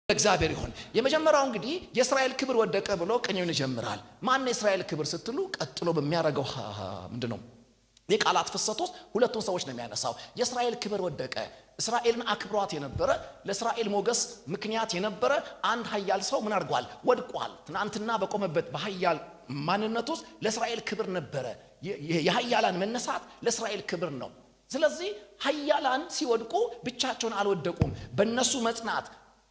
እግዚአብሔር ይሁን የመጀመሪያው እንግዲህ የእስራኤል ክብር ወደቀ ብሎ ቀኙን ይጀምራል ማን የእስራኤል ክብር ስትሉ ቀጥሎ በሚያረጋው ምንድነው የቃላት ፍሰት ውስጥ ሁለቱን ሰዎች ነው የሚያነሳው የእስራኤል ክብር ወደቀ እስራኤልን አክብሯት የነበረ ለእስራኤል ሞገስ ምክንያት የነበረ አንድ ኃያል ሰው ምን አድርጓል ወድቋል ትናንትና በቆመበት በኃያል ማንነቱ ውስጥ ለእስራኤል ክብር ነበረ የኃያላን መነሳት ለእስራኤል ክብር ነው ስለዚህ ኃያላን ሲወድቁ ብቻቸውን አልወደቁም በእነሱ መጽናት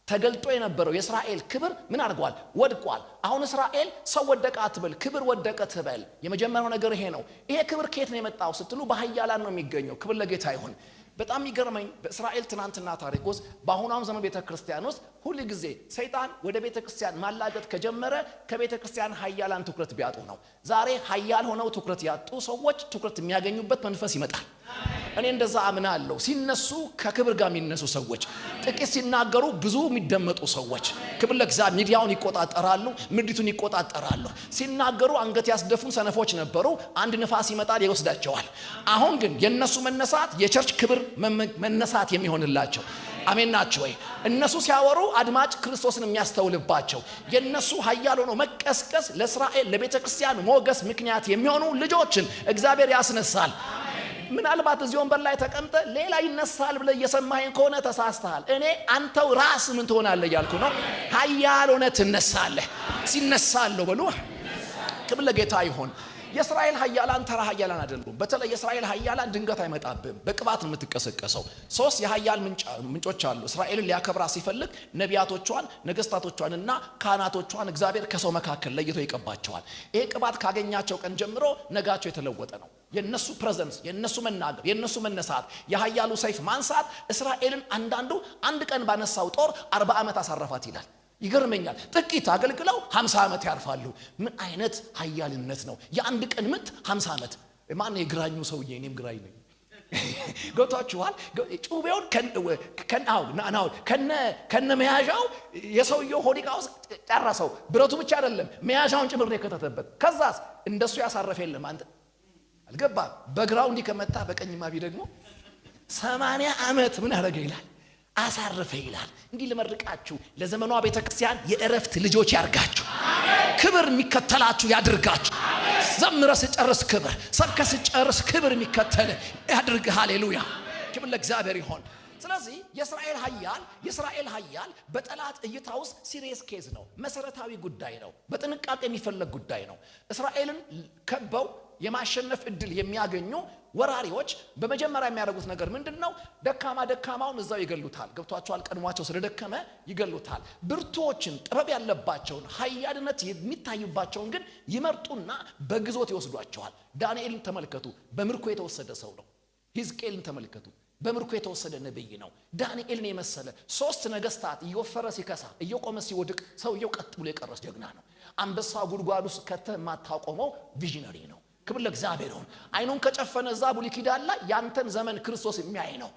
ተገልጦ የነበረው የእስራኤል ክብር ምን አድርጓል ወድቋል አሁን እስራኤል ሰው ወደቀ አትበል ክብር ወደቀ ትበል የመጀመሪያው ነገር ይሄ ነው ይሄ ክብር ከየት ነው የመጣው ስትሉ በኃያላን ነው የሚገኘው ክብር ለጌታ ይሁን በጣም ይገርመኝ በእስራኤል ትናንትና ታሪክ ውስጥ በአሁኗም ዘመን ቤተክርስቲያን ውስጥ ሁሉ ጊዜ ሰይጣን ወደ ቤተክርስቲያን ማላገጥ ከጀመረ ከቤተክርስቲያን ኃያላን ትኩረት ቢያጡ ነው ዛሬ ኃያል ሆነው ትኩረት ያጡ ሰዎች ትኩረት የሚያገኙበት መንፈስ ይመጣል እኔ እንደዛ አምናለሁ ሲነሱ ከክብር ጋር የሚነሱ ሰዎች ጥቂት ሲናገሩ ብዙ የሚደመጡ ሰዎች ክብር ለእግዚአብሔር ሚዲያውን ይቆጣጣራሉ ምድሪቱን ይቆጣጣራሉ ሲናገሩ አንገት ያስደፉን ሰነፎች ነበሩ አንድ ንፋስ ይመጣል ይወስዳቸዋል አሁን ግን የነሱ መነሳት የቸርች ክብር መነሳት የሚሆንላቸው አሜን ናቸው ወይ እነሱ ሲያወሩ አድማጭ ክርስቶስን የሚያስተውልባቸው የነሱ ኃያል ሆኖ መቀስቀስ ለእስራኤል ለቤተክርስቲያን ሞገስ ምክንያት የሚሆኑ ልጆችን እግዚአብሔር ያስነሳል ምናልባት እዚህ ወንበር ላይ ተቀምጠ ሌላ ይነሳል ብለ እየሰማኸኝ ከሆነ ተሳስተሃል እኔ አንተው ራስ ምን ትሆናለህ ያልኩ ነው ኃያል ሆነ ትነሳለህ ሲነሳለሁ በሉ ክብር ለጌታ ይሁን የእስራኤል ኃያላን ተራ ኃያላን አይደሉም በተለይ የእስራኤል ኃያላን ድንገት አይመጣብም በቅባት ነው የምትቀሰቀሰው ሶስት የኃያል ምንጮች አሉ እስራኤልን ሊያከብራ ሲፈልግ ነቢያቶቿን ነገስታቶቿንና ካህናቶቿን እግዚአብሔር ከሰው መካከል ለይቶ ይቀባቸዋል ይሄ ቅባት ካገኛቸው ቀን ጀምሮ ነጋቸው የተለወጠ ነው የነሱ ፕሬዘንስ የነሱ መናገር የነሱ መነሳት የኃያሉ ሰይፍ ማንሳት እስራኤልን አንድ ቀን ባነሳው ጦር 40 ዓመት አሳረፋት ይላል ይገርመኛል ጥቂት አገልግለው 50 ዓመት ያርፋሉ ምን አይነት ኃያልነት ነው የአንድ ቀን ምት 50 ዓመት ማን የግራኙ ሰውዬ እኔም ግራኝ ነኝ ጎታችኋል ጩቤውን ከነ መያዣው የሰውየው ሆዲቃው ጨረሰው ብረቱ ብቻ አይደለም መያዣውን ጭምር ነው የከተተበት ከዛስ እንደሱ ያሳረፈ የለም አንተ አልገባ በግራው እንዲከመታ በቀኝማ ቢ ደግሞ 80 ዓመት ምን ያረገ ይላል አሳረፈ ይላል እንዲህ ለመርቃችሁ ለዘመኗ ቤተክርስቲያን የእረፍት ልጆች ያርጋችሁ ክብር የሚከተላችሁ ያድርጋችሁ ዘምረስ ጨርስ ክብር ሰብከስ ጨርስ ክብር የሚከተል ያድርግ ሃሌሉያ ክብር ለእግዚአብሔር ይሁን ስለዚህ የእስራኤል ኃያል በጠላት እይታ ውስጥ ሲሪየስ ኬዝ ነው መሰረታዊ ጉዳይ ነው በጥንቃቄ የሚፈለግ ጉዳይ ነው እስራኤልን ከበው የማሸነፍ እድል የሚያገኙ ወራሪዎች በመጀመሪያ የሚያደርጉት ነገር ምንድነው ደካማውን እዛው ይገሉታል ገብቷቸዋል ቀድሟቸው ስለደከመ ይገሉታል ብርቱዎችን ጥበብ ያለባቸውን ኃያልነት የሚታዩባቸውን ግን ይመርጡና በግዞት ይወስዷቸዋል ዳንኤልን ተመልከቱ በምርኮ የተወሰደ ሰው ነው ሕዝቅኤልን ተመልከቱ በምርኮ የተወሰደ ነብይ ነው ዳንኤልን የመሰለ ሶስት ነገስታት እየወፈረ ሲከሳ እየቆመ ሲወድቅ ሰውየው ቀጥ ብሎ የቀረስ ጀግና ነው አንበሳ ጉድጓድ ውስጥ ከተማታቆመው ቪዥነሪ ነው ክብር ለእግዚአብሔር ይሁን አይኑን ከጨፈነ እዛ ብሉይ ኪዳን ላይ ያንተን ዘመን ክርስቶስ የሚያይ ነው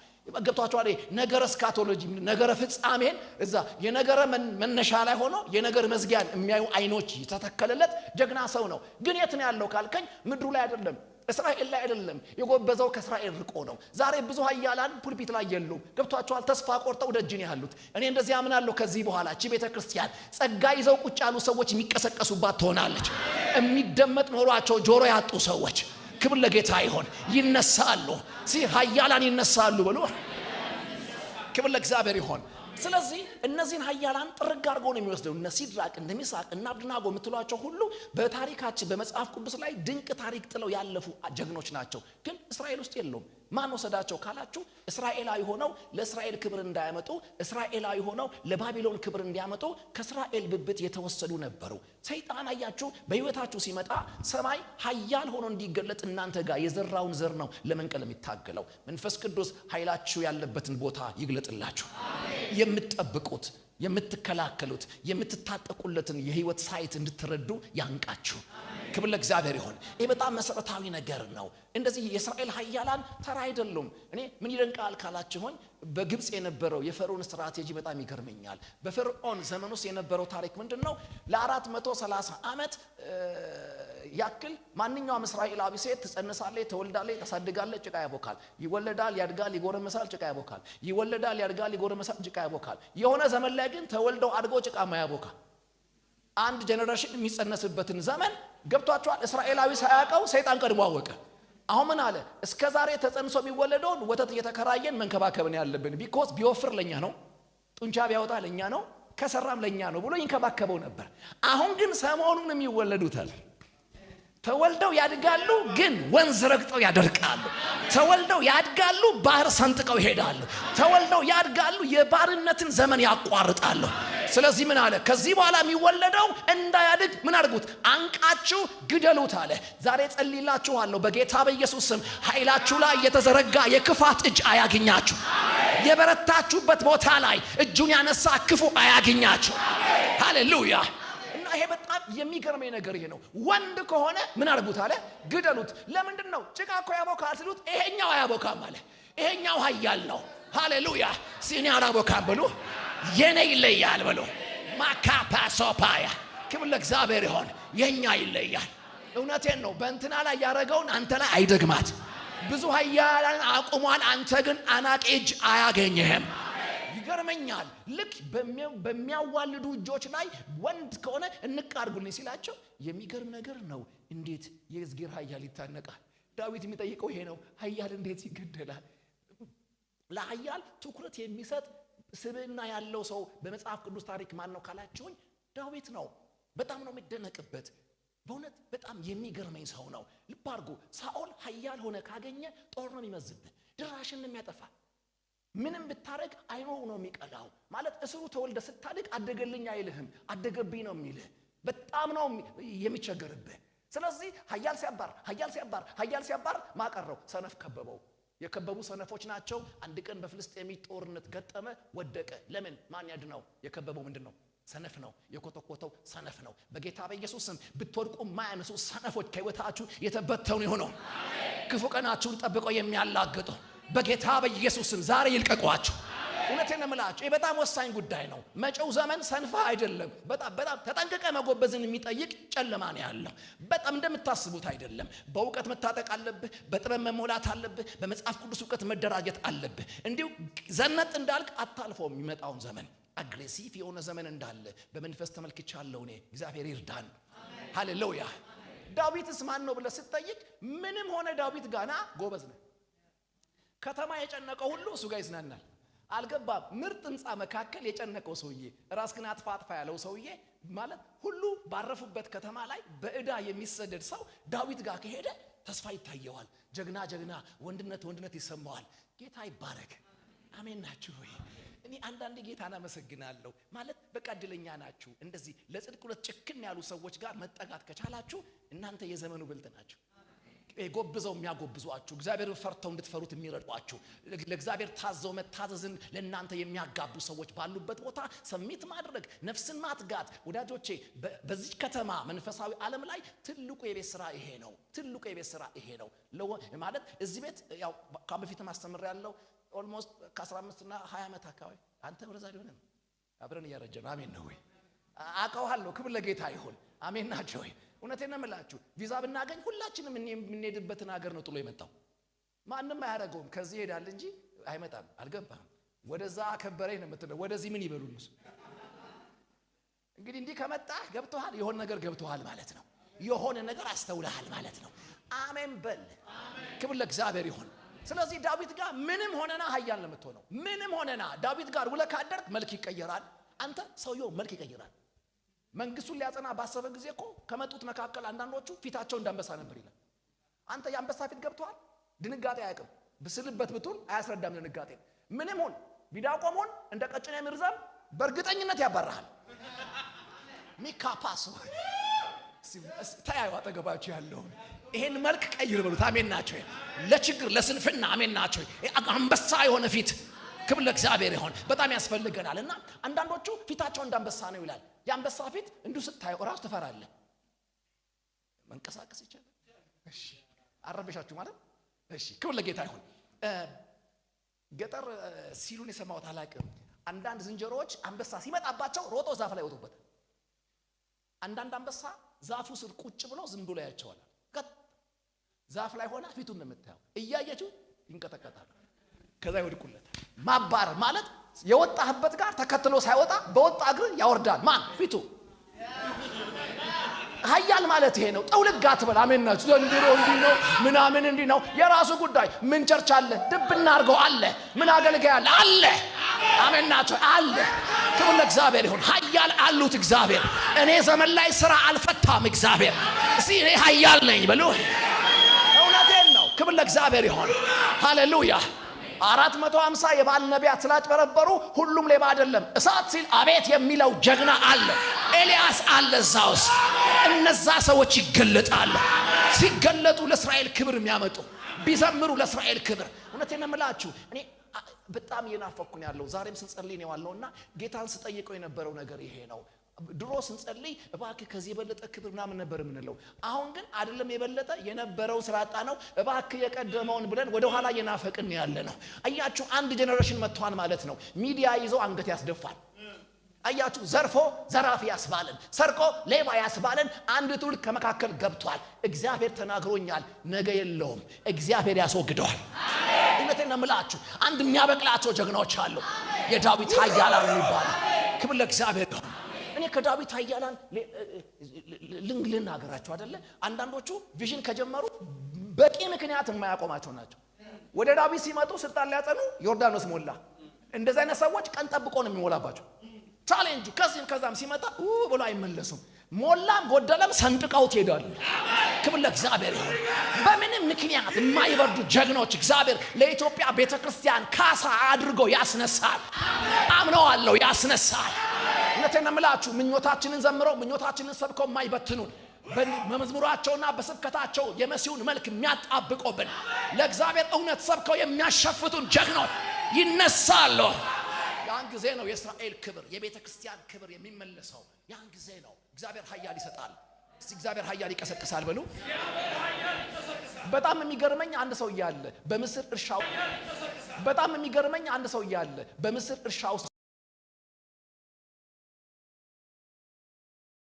ገብቷቸዋል ነገረ ስካቶሎጂ ነገረ ፍጻሜን እዛ የነገረ መነሻ ላይ ሆኖ የነገር መዝጊያን የሚያዩ አይኖች ተተከለለት ጀግና ሰው ነው ግን የት ነው ያለው ካልከኝ ምድሩ ላይ አይደለም እስራኤል ላይ አይደለም የጎበዘው ከእስራኤል ርቆ ነው ዛሬ ብዙ ኃያላን ፑልፒት ላይ የሉም ገብቷቸዋል ተስፋ ቆርጠው ደጅን ያሉት እኔ እንደዚህ አምናለሁ ከዚህ በኋላ እቺ ቤተክርስቲያን ጸጋ ይዘው ቁጭ ያሉ ሰዎች የሚቀሰቀሱባት ትሆናለች የሚደመጥ ኖሯቸው ጆሮ ያጡ ሰዎች ክብር ለጌታ ይሁን ይነሳሉ ኃያላን ይነሳሉ ብሎ ክብር ለእግዚአብሔር ይሁን ስለዚህ እነዚህን ኃያላን ጥርግ አድርጎ ነው የሚወስደው እነ ሲድራቅ እነ ሚሳቅ እና አብደናጎ የምትሏቸው ሁሉ በታሪካችን በመጽሐፍ ቅዱስ ላይ ድንቅ ታሪክ ጥለው ያለፉ ጀግኖች ናቸው ግን እስራኤል ውስጥ የሉም ማን ወሰዳቸው ካላችሁ እስራኤላዊ ሆነው ለእስራኤል ክብር እንዳያመጡ እስራኤላዊ ሆነው ለባቢሎን ክብር እንዲያመጡ ከእስራኤል ብብት የተወሰዱ ነበሩ ሰይጣን አያችሁ በህይወታችሁ ሲመጣ ሰማይ ኃያል ሆኖ እንዲገለጥ እናንተ ጋር የዘራውን ዘር ነው ለመንቀል የሚታገለው መንፈስ ቅዱስ ኃይላችሁ ያለበትን ቦታ ይግለጥላችሁ የምትጠብቁት የምትከላከሉት የምትታጠቁለትን የህይወት ሳይት እንድትረዱ ያንቃችሁ ክብር ለእግዚአብሔር ይሁን ይሄ በጣም መሰረታዊ ነገር ነው እንደዚህ የእስራኤል ኃያላን ተራ አይደሉም እኔ ምን ይደንቃል ካላችሁኝ በግብጽ የነበረው የፈርዖን ስትራቴጂ በጣም ይገርመኛል በፈርዖን ዘመን ውስጥ የነበረው ታሪክ ምንድነው ለ430 ዓመት ያክል ማንኛውም እስራኤላዊ ሴት ትጸንሳለች፣ ትወልዳለች፣ ታሳድጋለች፣ ጭቃ ያቦካል። ይወለዳል፣ ያድጋል፣ ይጎረምሳል፣ ጭቃ ያቦካል። ይወለዳል፣ ያድጋል፣ ይጎረምሳል፣ ጭቃ ያቦካል። የሆነ ዘመን ላይ ግን ተወልደው አድጎ ጭቃ ማያቦካ አንድ ጄኔሬሽን የሚጸነስበትን ዘመን ገብቷቸዋል። እስራኤላዊ ሳያውቀው ሰይጣን ቀድሞ አወቀ። አሁን ምን አለ? እስከ ዛሬ ተጸንሶ የሚወለደውን ወተት እየተከራየን መንከባከብን ያለብን ቢኮዝ ቢወፍር ለኛ ነው፣ ጡንቻ ቢያወጣ ለኛ ነው፣ ከሰራም ለኛ ነው ብሎ ይንከባከበው ነበር። አሁን ግን ሰሞኑን የሚወለዱታል ተወልደው ያድጋሉ፣ ግን ወንዝ ረግጠው ያደርቃሉ። ተወልደው ያድጋሉ፣ ባህር ሰንጥቀው ይሄዳሉ። ተወልደው ያድጋሉ፣ የባርነትን ዘመን ያቋርጣሉ። ስለዚህ ምን አለ? ከዚህ በኋላ የሚወለደው እንዳያድግ ምን አድርጉት? አንቃችሁ ግደሉት አለ። ዛሬ ጸልይላችኋለሁ በጌታ በኢየሱስ ስም ኃይላችሁ ላይ የተዘረጋ የክፋት እጅ አያገኛችሁ። የበረታችሁበት ቦታ ላይ እጁን ያነሳ ክፉ አያገኛችሁ። ሃሌሉያ። እና ይሄ በጣም የሚገርመኝ ነገር ይሄ ነው። ወንድ ከሆነ ምን አድርጉት አለ? ግደሉት። ለምንድን ነው? ጭቃ እኮ ያቦካል ሲሉት ይሄኛው አያቦካም አለ። ይሄኛው ኃያል ነው። ሃሌሉያ። ሲኒ አላቦካም ብሎ የኔ ይለያል ብሎ ማካፓሶፓያ ክብር ለእግዚአብሔር ይሁን። የኛ ይለያል። እውነቴን ነው። በእንትና ላይ ያረገውን አንተ ላይ አይደግማት። ብዙ ኃያላን አቁሟል፣ አንተ ግን አናቂ እጅ አያገኝህም። ይገርመኛል። ልክ በሚያዋልዱ እጆች ላይ ወንድ ከሆነ እንቃርጉልኝ ሲላቸው የሚገርም ነገር ነው። እንዴት የእግዚአብሔር ኃያል ይታነቃል? ዳዊት የሚጠይቀው ይሄ ነው። ኃያል እንዴት ይገደላል? ለኃያል ትኩረት የሚሰጥ ስብዕና ያለው ሰው በመጽሐፍ ቅዱስ ታሪክ ማን ነው ካላችሁኝ ዳዊት ነው። በጣም ነው የሚደነቅበት። በእውነት በጣም የሚገርመኝ ሰው ነው። ልብ አድርጉ። ሳኦል ኃያል ሆነ ካገኘ ጦር ነው የሚመዝብህ፣ ድራሽን ነው የሚያጠፋ። ምንም ብታረግ አይኖ ነው የሚቀላው። ማለት እስሩ ተወልደ ስታድግ አደገልኝ አይልህም፣ አደገብኝ ነው የሚልህ። በጣም ነው የሚቸገርብህ። ስለዚህ ኃያል ሲያባር ማቀረው ሰነፍ ከበበው። የከበቡ ሰነፎች ናቸው። አንድ ቀን በፍልስጤም ጦርነት ገጠመ፣ ወደቀ። ለምን? ማን ያድነው? የከበበው ምንድነው? ሰነፍ ነው። የኮተኮተው ሰነፍ ነው። በጌታ በኢየሱስ ስም ብትወድቁ ማያነሱ ሰነፎች ከህይወታችሁ የተበተኑ ይሁኑ። ክፉ ቀናችሁን ጠብቀው የሚያላግጡ በጌታ በኢየሱስ ስም ዛሬ ይልቀቋችሁ። እውነቴን ነው የምላችሁ። ይሄ በጣም ወሳኝ ጉዳይ ነው። መጪው ዘመን ሰንፋ አይደለም። በጣም ተጠንቅቀ መጎበዝን የሚጠይቅ ጨለማ ነው ያለው። በጣም እንደምታስቡት አይደለም። በእውቀት መታጠቅ አለብህ። በጥበብ መሞላት አለብህ። በመጽሐፍ ቅዱስ እውቀት መደራጀት አለብህ። እንዲሁ ዘነጥ እንዳልክ አታልፈው የሚመጣውን ዘመን። አግሬሲቭ የሆነ ዘመን እንዳለ በመንፈስ ተመልክቻለሁ እኔ። እግዚአብሔር ይርዳን። ሃሌሉያ። ዳዊትስ ማን ነው ብለህ ስትጠይቅ ምንም ሆነ ዳዊት ጋና ጎበዝ ነው። ከተማ የጨነቀው ሁሉ እሱ ጋር ይዝናናል። አልገባም። ምርጥ ህንፃ መካከል የጨነቀው ሰውዬ ራስ ግን አጥፋ ያለው ሰውዬ ማለት ሁሉ ባረፉበት ከተማ ላይ በእዳ የሚሰደድ ሰው ዳዊት ጋር ከሄደ ተስፋ ይታየዋል። ጀግና ወንድነት ይሰማዋል። ጌታ ይባረክ። አሜን ናችሁ ወይ? እኔ አንዳንዴ ጌታን አመሰግናለሁ። ማለት በቃ እድለኛ ናችሁ። እንደዚህ ለጽድቅ ሁለት ጭክን ያሉ ሰዎች ጋር መጠጋት ከቻላችሁ እናንተ የዘመኑ ብልጥ ናችሁ። ጎብዘው የሚያጎብዟችሁ፣ እግዚአብሔርን ፈርተው እንድትፈሩት የሚረዷችሁ፣ ለእግዚአብሔር ታዘው መታዘዝን ለእናንተ የሚያጋቡ ሰዎች ባሉበት ቦታ ሰሚት ማድረግ፣ ነፍስን ማትጋት። ወዳጆቼ በዚህ ከተማ መንፈሳዊ ዓለም ላይ ትልቁ የቤት ስራ ይሄ ነው። ማለት እዚህ ቤት ያው ከበፊት ማስተምር ያለው ኦልሞስት ከ15 እና 20 ዓመት አካባቢ አንተ ወደዛ ሊሆነ ነው አብረን እያረጀን። አሜን ነው ወይ? አውቀዋለሁ። ክብር ለጌታ ይሁን። አሜን ናቸው ወይ? እውነቴን ነው የምላችሁ። ቪዛ ብናገኝ ሁላችንም የምንሄድበትን ሀገር ነው ጥሎ የመጣው። ማንም አያደርገውም። ከዚህ ይሄዳል እንጂ አይመጣም። አልገባም። ወደዛ አከበረኝ ነው የምትለው። ወደዚህ ምን ይበሉ እነሱ? እንግዲህ እንዲህ ከመጣህ ገብቶሃል፣ የሆነ ነገር ገብቶሃል ማለት ነው። የሆነ ነገር አስተውለሃል ማለት ነው። አሜን በል። ክብር ለእግዚአብሔር ይሁን። ስለዚህ ዳዊት ጋር ምንም ሆነና ኃያል ነው የምትሆነው። ምንም ሆነና ዳዊት ጋር ውለህ ካደርክ መልክ ይቀየራል። አንተ ሰውየው መልክ ይቀየራል። መንግስቱን ሊያጸና ባሰበ ጊዜ እኮ ከመጡት መካከል አንዳንዶቹ ፊታቸው እንዳንበሳ ነበር ይላል። አንተ የአንበሳ ፊት ገብቷል። ድንጋጤ አያውቅም። ብስልበት ብቱን አያስረዳም ድንጋጤ። ምንም ሆን ቢዳቆም ሆን እንደ ቀጭኔ ምርዛም በእርግጠኝነት ያባራሃል። ሚካፓሱ ታያዩ አጠገባችሁ ያለው ይሄን መልክ ቀይር በሉት። አሜን ናቸው። ለችግር ለስንፍና አሜን ናቸው። አንበሳ የሆነ ፊት ክብር ለእግዚአብሔር ይሁን። በጣም ያስፈልገናል። እና አንዳንዶቹ ፊታቸው እንዳንበሳ ነው ይላል። የአንበሳ ፊት እንዱ ስታየው ራስ ትፈራለህ። መንቀሳቀስ ይችላል። እሺ አረበሻችሁ ማለት እሺ። ክብር ለጌታ ይሁን። ገጠር ሲሉን የሰማሁት አላውቅም። አንዳንድ ዝንጀሮዎች አንበሳ ሲመጣባቸው ሮጦ ዛፍ ላይ ወጡበት። አንዳንድ አንበሳ ዛፉ ስር ቁጭ ብሎ ዝም ብሎ ያያቸዋል። ዛፍ ላይ ሆና ፊቱን ነው የምታየው። እያየችው ይንቀጠቀጣል። ከዛ ይወድቁለታል። ማባረር ማለት የወጣህበት ጋር ተከትሎ ሳይወጣ በወጣ እግር ያወርዳል። ማን ፊቱ ኃያል ማለት ይሄ ነው። ጠውልግ አትበል። አሜን ናችሁ። ዘንድሮ እንዲህ ነው ምናምን እንዲህ ነው የራሱ ጉዳይ። ምን ቸርች አለ ድብ እናርገው አለ። ምን አገልጋይ አለ አለ። አሜን ናችሁ አለ። ክብር ለእግዚአብሔር ይሁን። ኃያል አሉት እግዚአብሔር። እኔ ዘመን ላይ ስራ አልፈታም እግዚአብሔር። እስቲ እኔ ኃያል ነኝ በሉ። እውነቴን ነው። ክብር ለእግዚአብሔር ይሁን። ሃሌሉያ። 450 የባል ነቢያት ስላጭበረበሩ ሁሉም ሌባ አይደለም። እሳት ሲል አቤት የሚለው ጀግና አለ። ኤልያስ አለ እዛ ውስጥ። እነዛ ሰዎች ይገለጣሉ። ሲገለጡ ለእስራኤል ክብር የሚያመጡ ቢዘምሩ ለእስራኤል ክብር። እውነቴን ነው የምላችሁ። እኔ በጣም እየናፈኩኝ ያለው ዛሬም ስንጸልይ ነው ያለውና ጌታን ስጠይቀው የነበረው ነገር ይሄ ነው። ድሮ ስንጸልይ እባክህ ከዚህ የበለጠ ክብር ምናምን ነበር የምንለው። አሁን ግን አይደለም የበለጠ የነበረው ስራጣ ነው። እባክህ የቀደመውን ብለን ወደ ኋላ የናፈቅን ያለ ነው። አያችሁ አንድ ጄነሬሽን መጥቷል ማለት ነው። ሚዲያ ይዞ አንገት ያስደፋል። አያችሁ ዘርፎ ዘራፊ ያስባለን፣ ሰርቆ ሌባ ያስባለን አንድ ትውልድ ከመካከል ገብቷል። እግዚአብሔር ተናግሮኛል፣ ነገ የለውም፣ እግዚአብሔር ያስወግደዋል። አሜን። እውነቴን ነው የምላችሁ። አንድ የሚያበቅላቸው ጀግናዎች አሉ። የዳዊት ኃያላን የሚባሉ። ክብር ለእግዚአብሔር ይሁን። እኔ ከዳዊት ኃያላን ልናገራቸው አይደለ። አንዳንዶቹ ቪዥን ከጀመሩ በቂ ምክንያት የማያቆማቸው ናቸው። ወደ ዳዊት ሲመጡ ስልጣን ሊያጸኑ ዮርዳኖስ ሞላ። እንደዛ አይነት ሰዎች ቀን ጠብቆ ነው የሚሞላባቸው። ቻሌንጅ ከዛም ሲመጣ ብሎ አይመለሱም። ሞላም ጎደለም ሰንጥቀውት ይሄዳሉ። ክብር ለእግዚአብሔር ይሁን። በምንም ምክንያት የማይበርዱ ጀግኖች እግዚአብሔር ለኢትዮጵያ ቤተክርስቲያን ካሳ አድርጎ ያስነሳል። አምነዋለሁ፣ ያስነሳል። እውነቴን ነው የምላችሁ። ምኞታችንን ዘምረው ምኞታችንን ሰብከው የማይበትኑን በመዝሙራቸውና በስብከታቸው የመሲሁን መልክ የሚያጣብቁብን ለእግዚአብሔር እውነት ሰብከው የሚያሸፍቱን ጀግኖች ይነሳሉ። ያን ጊዜ ነው የእስራኤል ክብር የቤተ ክርስቲያን ክብር የሚመለሰው። ያን ጊዜ ነው እግዚአብሔር ኃያል ይሰጣል። እስቲ እግዚአብሔር ኃያል ይቀሰቅሳል በሉ። በጣም የሚገርመኝ አንድ ሰው እያለ በምስር እርሻው